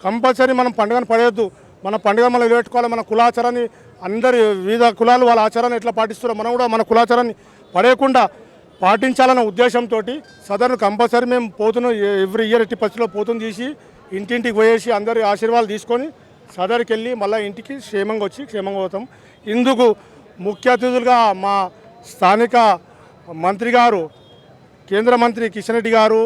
కంపల్సరీ మనం పండుగను పడేయద్దు, మన పండుగ మనం నిలబెట్టుకోవాలి. మన కులాచారాన్ని అందరి వివిధ కులాలు వాళ్ళ ఆచారాన్ని ఎట్లా పాటిస్తారో మనం కూడా మన కులాచారాన్ని పడేయకుండా పాటించాలన్న ఉద్దేశంతో సదర్ను కంపల్సరీ మేము పోతున్న ఎవ్రీ ఇయర్ ఎట్టి పరిస్థితిలో పోతుని తీసి ఇంటింటికి పోయేసి అందరి ఆశీర్వాదాలు తీసుకొని సదర్కి వెళ్ళి మళ్ళీ ఇంటికి క్షేమంగా వచ్చి క్షేమంగా పోతాం. ఇందుకు ముఖ్య అతిథులుగా మా స్థానిక మంత్రి గారు, కేంద్ర మంత్రి కిషన్ రెడ్డి గారు,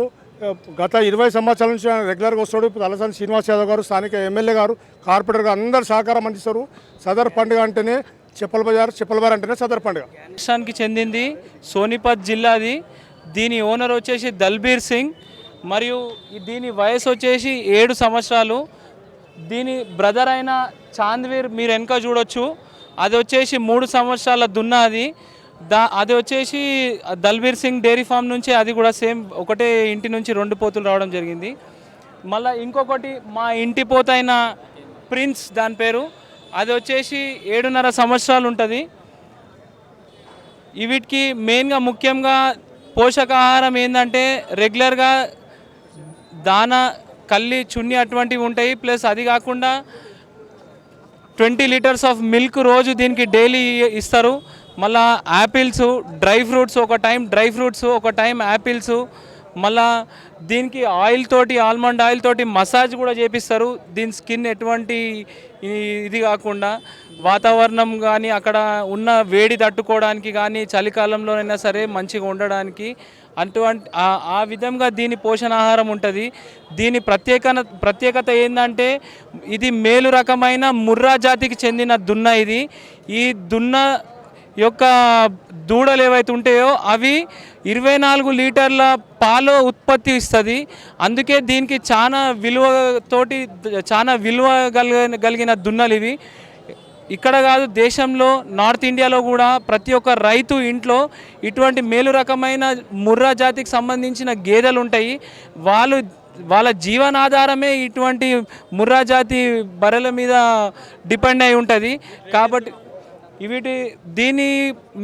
గత 20 సంవత్సరాల నుంచి ఆయన రెగ్యులర్గా వస్తాడు. ఇప్పుడు తలసాని శ్రీనివాస్ యాదవ్ గారు, స్థానిక ఎమ్మెల్యే గారు, కార్పొరేటర్ గారు అందరు సహకారం అందిస్తారు. సదర్ పండుగ అంటేనే చెప్పల బజార్ అంటేనే సదర్ పండుగ. రాష్ట్రానికి చెందింది, సోనిపత్ జిల్లాది. దీని ఓనర్ వచ్చేసి దల్బీర్ సింగ్ మరియు దీని వయసు వచ్చేసి 7 సంవత్సరాలు. దీని బ్రదర్ అయిన చాంద్వీర్ మీరు వెనక చూడొచ్చు, అది వచ్చేసి 3 సంవత్సరాల దున్న. అది వచ్చేసి దల్బీర్ సింగ్ డైరీ ఫామ్ నుంచి, అది కూడా సేమ్ ఒకటే ఇంటి నుంచి 2 పోతులు రావడం జరిగింది. మళ్ళీ ఇంకొకటి మా ఇంటి పోతైన ప్రిన్స్, దాని పేరు, అది వచ్చేసి 7.5 సంవత్సరాలు ఉంటుంది. వీటికి మెయిన్గా ముఖ్యంగా పోషకాహారం ఏంటంటే రెగ్యులర్గా దానా, కల్లి, చున్ని అటువంటివి ఉంటాయి. ప్లస్ అది కాకుండా 20 లీటర్స్ ఆఫ్ మిల్క్ రోజు దీనికి డైలీ ఇస్తారు. మళ్ళా యాపిల్స్, డ్రై ఫ్రూట్స్, ఒక టైం డ్రై ఫ్రూట్స్, ఒక టైం యాపిల్స్. మళ్ళా దీనికి ఆయిల్ తోటి, ఆల్మండ్ ఆయిల్ తోటి మసాజ్ కూడా చేపిస్తారు. దీని స్కిన్ ఎటువంటి ఇది కాకుండా వాతావరణం కానీ అక్కడ ఉన్న వేడి తట్టుకోవడానికి కానీ చలికాలంలోనైనా సరే మంచిగా ఉండడానికి అటువంటి ఆ విధంగా దీని పోషణాహారం ఉంటుంది. దీని ప్రత్యేకత ఏంటంటే ఇది మేలు రకమైన ముర్రా జాతికి చెందిన దున్న. ఈ దున్న యొక్క దూడలు ఏవైతే ఉంటాయో అవి 24 లీటర్ల పాలు ఉత్పత్తి ఇస్తుంది. అందుకే దీనికి చాలా విలువ కలిగిన దున్నలు ఇవి. ఇక్కడ కాదు, దేశంలో నార్త్ ఇండియాలో కూడా ప్రతి ఒక్క రైతు ఇంట్లో ఇటువంటి మేలు రకమైన ముర్రా జాతికి సంబంధించిన గేదెలు ఉంటాయి. వాళ్ళ జీవనాధారమే ఇటువంటి ముర్రా జాతి బర్రెల మీద డిపెండ్ అయి ఉంటుంది. కాబట్టి దీన్ని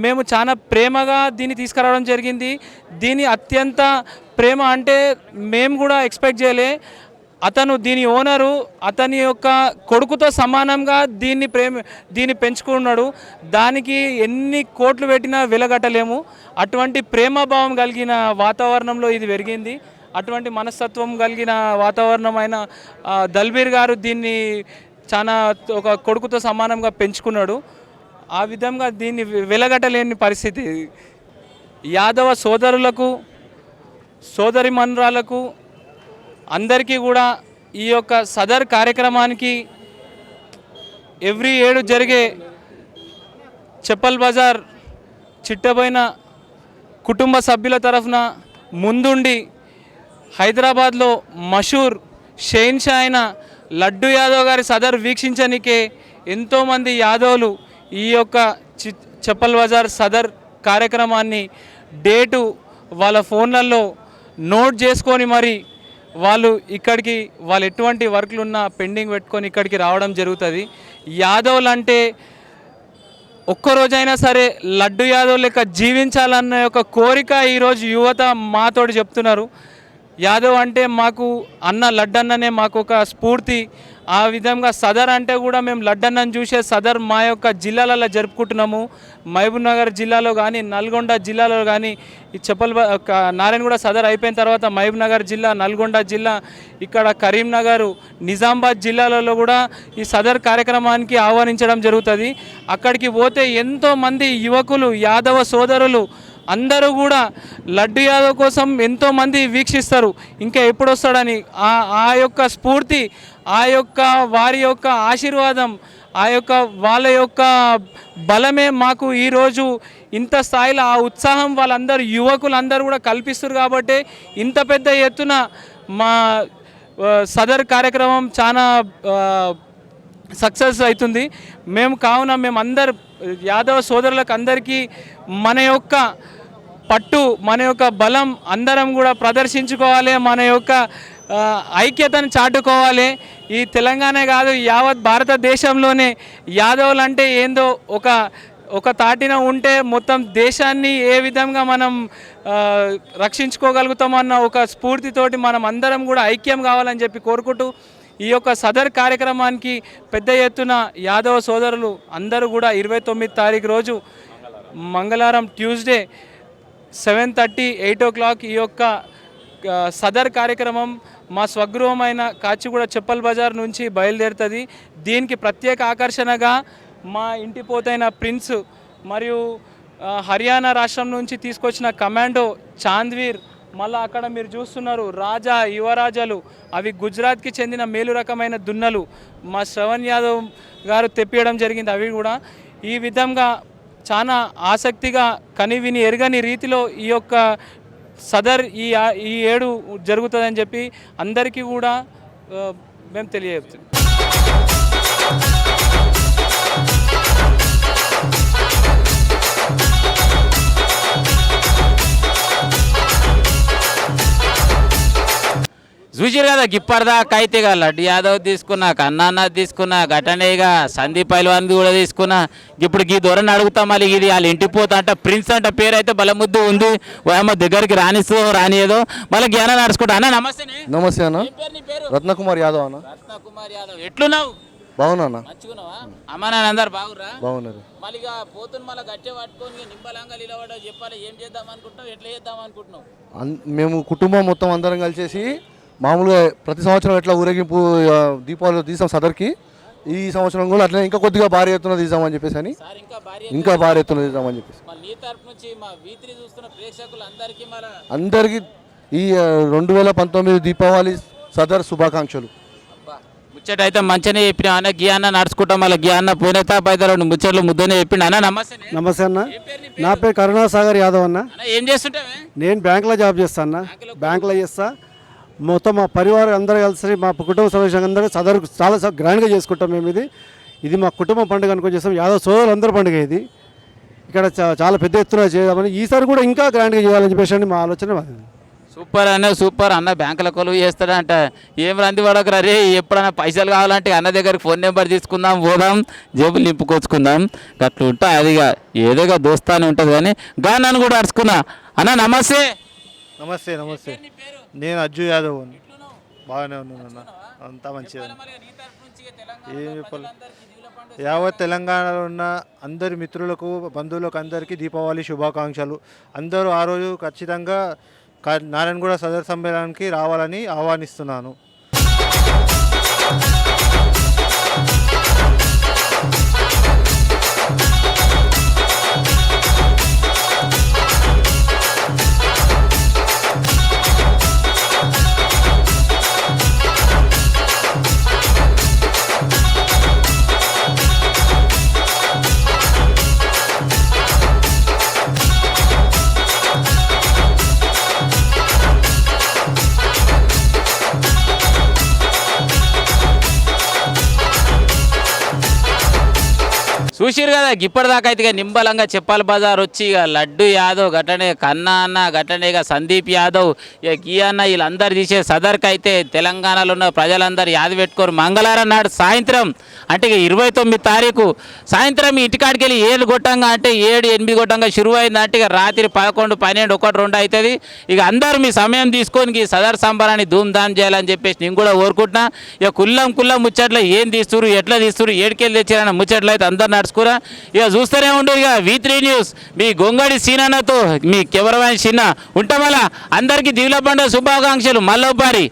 మేము చాలా ప్రేమగా దీన్ని తీసుకురావడం జరిగింది. దీని అత్యంత ప్రేమ అంటే మేము కూడా ఎక్స్పెక్ట్ చేయలే. దీని ఓనరు అతని యొక్క కొడుకుతో సమానంగా దీన్ని పెంచుకున్నాడు. దానికి ఎన్ని కోట్లు పెట్టినా వెలగట్టలేము. అటువంటి ప్రేమభావం కలిగిన వాతావరణంలో ఇది పెరిగింది. అటువంటి మనస్తత్వం కలిగిన వాతావరణం అయిన దల్బీర్ గారు దీన్ని చాలా ఒక కొడుకుతో సమానంగా పెంచుకున్నాడు. ఆ విధంగా దీన్ని వెలగట్టలేని పరిస్థితి. యాదవ సోదరులకు, సోదరిమణురాలకు అందరికీ కూడా ఈ యొక్క సదర్ కార్యక్రమానికి ఎవ్రీ ఏడు జరిగే చెప్పల్ బజార్ చిట్టబోయిన కుటుంబ సభ్యుల తరఫున ముందుండి హైదరాబాద్లో మషూర్ షెయిన్షా అయిన లడ్డు యాదవ్ గారి సదర్ వీక్షించనికే ఎంతోమంది యాదవులు ఈ యొక్క చెప్పల్ బజార్ సదర్ కార్యక్రమాన్ని డేటు వాళ్ళ ఫోన్లలో నోట్ చేసుకొని మరి వాళ్ళు ఎటువంటి వర్క్లు ఉన్నా పెండింగ్ పెట్టుకొని ఇక్కడికి రావడం జరుగుతుంది. యాదవులు అంటే ఒక్కరోజైనా సరే లడ్డు యాదవ్ లెక్క జీవించాలన్న ఒక కోరిక ఈరోజు యువత మాతోటి చెప్తున్నారు. యాదవ్ అంటే మాకు లడ్డన్ననే మాకు ఒక స్ఫూర్తి. ఆ విధంగా సదర్ అంటే కూడా మేము లడ్డన్నను చూసే సదర్ మా యొక్క జిల్లాలలో జరుపుకుంటున్నాము. మహబూబ్ నగర్ జిల్లాలో కానీ, నల్గొండ జిల్లాలో కానీ, ఈ నారాయణగూడ సదర్ అయిపోయిన తర్వాత మహబూబ్ నగర్ జిల్లా, నల్గొండ జిల్లా, ఇక్కడ కరీంనగర్, నిజామాబాద్ జిల్లాలలో కూడా ఈ సదర్ కార్యక్రమానికి ఆహ్వానించడం జరుగుతుంది. అక్కడికి పోతే ఎంతోమంది యువకులు, యాదవ సోదరులు అందరూ కూడా లడ్డు యాదవ్ కోసం ఎంతోమంది వీక్షిస్తారు, ఇంకా ఎప్పుడు వస్తాడని. ఆ యొక్క స్ఫూర్తి, ఆ యొక్క వారి యొక్క ఆశీర్వాదం, వాళ్ళ యొక్క బలమే మాకు ఈరోజు ఇంత స్థాయిలో ఆ ఉత్సాహం వాళ్ళందరూ యువకులందరూ కూడా కల్పిస్తారు. కాబట్టి ఇంత పెద్ద ఎత్తున మా సదర్ కార్యక్రమం చాలా సక్సెస్ అవుతుంది. కావున మేము అందరు యాదవ సోదరులకు అందరికీ మన యొక్క పట్టు, మన యొక్క బలం అందరం కూడా ప్రదర్శించుకోవాలి, మన యొక్క ఐక్యతను చాటుకోవాలి. ఈ తెలంగాణ కాదు, యావత్ భారతదేశంలోనే యాదవులు అంటే ఏందో ఒక తాటిన ఉంటే మొత్తం దేశాన్ని ఏ విధంగా మనం రక్షించుకోగలుగుతామన్న ఒక స్ఫూర్తితోటి మనం అందరం కూడా ఐక్యం కావాలని చెప్పి కోరుకుంటూ ఈ యొక్క సదర్ కార్యక్రమానికి పెద్ద ఎత్తున యాదవ సోదరులు అందరూ కూడా 29 తారీఖు రోజు మంగళవారం ట్యూస్డే 7:30 8 o'clock ఈ యొక్క సదర్ కార్యక్రమం మా స్వగృహమైన కాచిగూడ చెప్పల్ బజార్ నుంచి బయలుదేరుతుంది. దీనికి ప్రత్యేక ఆకర్షణగా మా ఇంటి పోతైన ప్రిన్స్ మరియు హర్యానా రాష్ట్రం నుంచి తీసుకొచ్చిన కమాండో చాంద్వీర్, మళ్ళీ అక్కడ మీరు చూస్తున్నారు రాజా యువరాజాలు, అవి గుజరాత్కి చెందిన మేలు రకమైన దున్నలు మా శ్రవణ్ యాదవ్ గారు తెప్పియడం జరిగింది. అవి కూడా ఈ విధంగా చాలా ఆసక్తిగా కనివిని ఎరగని రీతిలో ఈ యొక్క సదర్ ఈ ఏడు జరుగుతుందని చెప్పి అందరికీ కూడా మేము తెలియజేస్తున్నాం. చూసిరు కదా గిప్పటిదాకా అయితే ఇక లడ్డు యాదవ్ తీసుకున్నా, కన్నాన్న తీసుకున్నా, ఘటనేగా సందీప్ పైల్వాన్ కూడా తీసుకున్నా. ఇప్పుడు ఈ దూరం అడుగుతా మళ్ళీ ఇది వాళ్ళ ఇంటికి పోతా అంట. ప్రిన్స్ అంట పేరు అయితే బలముద్దు ఉంది, ఓయమ్మ దగ్గరికి రానియేదో మళ్ళీ జ్ఞానం నడుచుకుంటా. అన్న నమస్తే. నమస్తే అన్న, రత్నకుమార్ యాదవ్ అన్న. రత్నకుమార్ యాదవ్ ఎట్లున్నావు? బాగున్నా అన్న. మంచిగున్నావా? అమ్మ నాన్న అందరు బాగుర్రా? బాగున్నారు. మళ్ళీ పోతున్న మళ్ళీ గట్టే పట్టుకొని నింబలంగా నిలబడ చెప్పాలి. ఏం చేద్దాం అనుకుంటున్నావు, ఎట్లా చేద్దాం అనుకుంటున్నావు? మేము కుటుంబం మొత్తం అందరం కలిసేసి మామూలుగా ప్రతి సంవత్సరం ఎట్లా ఊరేగింపు దీపావళి తీసాం సదర్కి, ఈ సంవత్సరం కూడా అట్లా ఇంకా కొద్దిగా భారీ ఎత్తున తీసామని చెప్పేసి అని ఇంకా భారీ ఎత్తున తీసామని చెప్పేసి అందరికీ ఈ 2019 దీపావళి సదర్ శుభాకాంక్షలు. ముచ్చట అయితే మంచిగానే చెప్పిన అన్న. గీ అన్న నడుచుకుంటాం మళ్ళీ గీ అన్న పోనేతా పైదలు ముచ్చట్లు ముద్దనే చెప్పిండు. అన్న నమస్తే. నమస్తే అన్న, నా పేరు కరుణాసాగర్ యాదవ్ అన్న. ఏం చేస్తుంటావే? నేను బ్యాంకులో జాబ్ చేస్తా అన్న. బ్యాంకులో చేస్తా. మొత్తం మా పరివారం అందరూ కలిసి మా కుటుంబ సభ్యులు అందరూ సదరు చాలా గ్రాండ్గా చేసుకుంటాం మేము. ఇది మా కుటుంబ పండుగ అనుకుని చేస్తాం. యాదవ్ సోదరులు అందరూ పండుగ ఇది. ఇక్కడ చాలా పెద్ద ఎత్తున చేద్దామని, ఈసారి కూడా ఇంకా గ్రాండ్గా చేయాలని చెప్పేసి మా ఆలోచన. సూపర్ అన్న, సూపర్ అన్న. బ్యాంకుల కొలువు చేస్తాడంట. ఏం రంది పడకరా రే, ఎప్పుడన్నా పైసలు కావాలంటే అన్న దగ్గరికి ఫోన్ నెంబర్ తీసుకుందాం, పోదాం, జేబులు నింపుకొచ్చుకుందాం. అట్లా ఉంటా అదిగా ఏదోగా దోస్తానే ఉంటుంది. కానీ గానని కూడా అడుచుకున్నా. అన్న నమస్తే. నమస్తే. నమస్తే, నేను అజ్జు యాదవ్. బాగానే ఉన్నాను అన్న, అంతా మంచిగా. ఏం చెప్పాలి, యావత్ తెలంగాణలో ఉన్న అందరి మిత్రులకు, బంధువులకు అందరికీ దీపావళి శుభాకాంక్షలు. అందరూ ఆ రోజు ఖచ్చితంగా నారాయణగూడ సదర్ సమ్మేళనానికి రావాలని ఆహ్వానిస్తున్నాను. చూసిరు కదా ఇప్పటిదాకా అయితే ఇక నింబలంగా చెప్పాలి బజార్ వచ్చి ఇక లడ్డు యాదవ్ గట్టనే కన్నా అన్న గట్టనే ఇక సందీప్ యాదవ్ ఇక గీ అన్న వీళ్ళందరూ తీసే సదర్కి అయితే తెలంగాణలో ఉన్న ప్రజలందరూ యాద పెట్టుకోరు. మంగళవారం నాడు సాయంత్రం అంటే ఇక 29 తారీఖు సాయంత్రం ఇంటికాడికి వెళ్ళి 7 కొట్టంగా అంటే 7-8 కొట్టంగా షురువు అయింది అంటే ఇక రాత్రి 11, 12, 1, 2 అవుతుంది. ఇక అందరూ మీ సమయం తీసుకొని ఈ సదర్ సంబరాన్ని ధూమ్ధామ్ చేయాలని చెప్పేసి నేను కూడా కోరుకుంటున్నా. ఇక కుల్లం ముచ్చట్లు ఏం తీస్తురు, ఎట్లా తీస్తురు, ఏడుకెళ్ళి తెచ్చారన్న ముచ్చట్లు అయితే అందరు నడుచుకురా. ఇక చూస్తూనే ఉండు ఇక V3 న్యూస్ మీ గొంగడి సీనన్నతో మీ కెమెరామెన్ చిన్న ఉంటామలా. అందరికీ దిగుల పండుగ శుభాకాంక్షలు. మళ్ళొబ్బారి.